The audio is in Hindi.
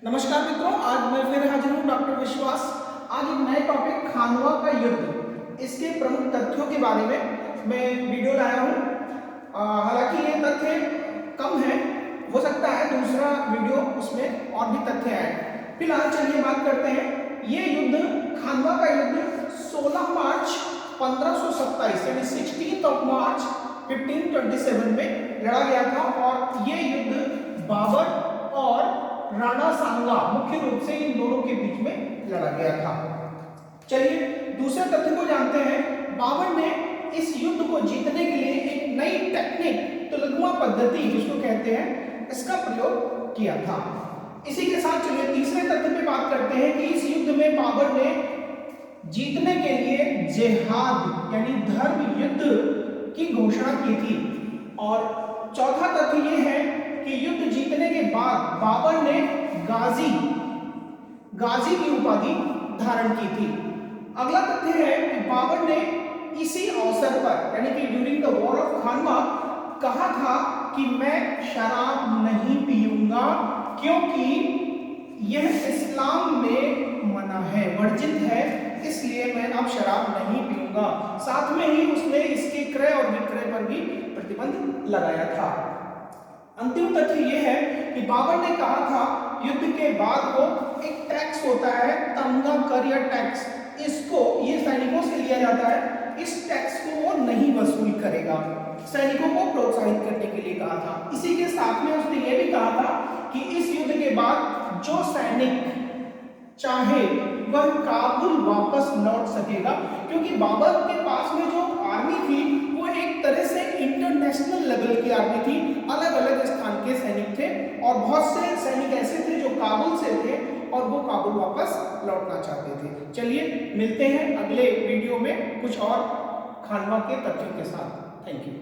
नमस्कार मित्रों, आज मैं फिर हाजिर हूँ डॉक्टर विश्वास। आज एक नए टॉपिक खानवा का युद्ध, इसके प्रमुख तथ्यों के बारे में मैं वीडियो लाया हूँ। हालांकि ये तथ्य कम है, हो सकता है दूसरा वीडियो उसमें और भी तथ्य आए। फिलहाल चलिए बात करते हैं। ये युद्ध, खानवा का युद्ध 16 मार्च 1527 यानी 16 मार्च 1527 में लड़ा गया था और ये युद्ध बाबर और राणा सांगा मुख्य रूप से इन दोनों के बीच में लड़ा गया था। चलिए दूसरे तथ्य को जानते हैं। बाबर ने इस युद्ध को जीतने के लिए एक नई टेक्निक, तुलगमा पद्धति जिसको कहते हैं, इसका प्रयोग किया था। इसी के साथ चलिए तीसरे तथ्य पे बात करते हैं कि इस युद्ध में बाबर ने जीतने के लिए जिहाद यानी धर्म युद्ध की घोषणा की थी। और चौथा तथ्य यह है कि युद्ध जीतने के बाद बाबर ने गाजी की उपाधि धारण की थी। अगला तथ्य है कि बाबर ने इसी अवसर पर यानी कि ड्यूरिंग द वॉर ऑफ खानवा कहा था कि मैं शराब नहीं पीऊंगा क्योंकि यह इस्लाम में मना है, वर्जित है, इसलिए मैं अब शराब नहीं पीऊंगा। साथ में ही उसने इसके क्रय और विक्रय पर भी प्रतिबंध लगाया था। अंतिम तथ्य यह है कि बाबर ने कहा था युद्ध के बाद को एक टैक्स होता है, तमगा कर या टैक्स, इसको ये सैनिकों से लिया जाता है, इस टैक्स को वो नहीं वसूल करेगा। सैनिकों को प्रोत्साहित करने के लिए कहा था। इसी के साथ में उसने ये भी कहा था कि इस युद्ध के बाद जो सैनिक चाहे वह काबुल वापस लौट सकेगा, क्योंकि बाबर के पास में जो आर्मी थी वो एक तरह से इंटरनेशनल लेवल की आर्मी थी, अलग अलग स्थान के सैनिक थे और बहुत से सैनिक ऐसे थे जो काबुल से थे और वो काबुल वापस लौटना चाहते थे। चलिए मिलते हैं अगले वीडियो में कुछ और खानवा के तथ्यों के साथ। Thank you.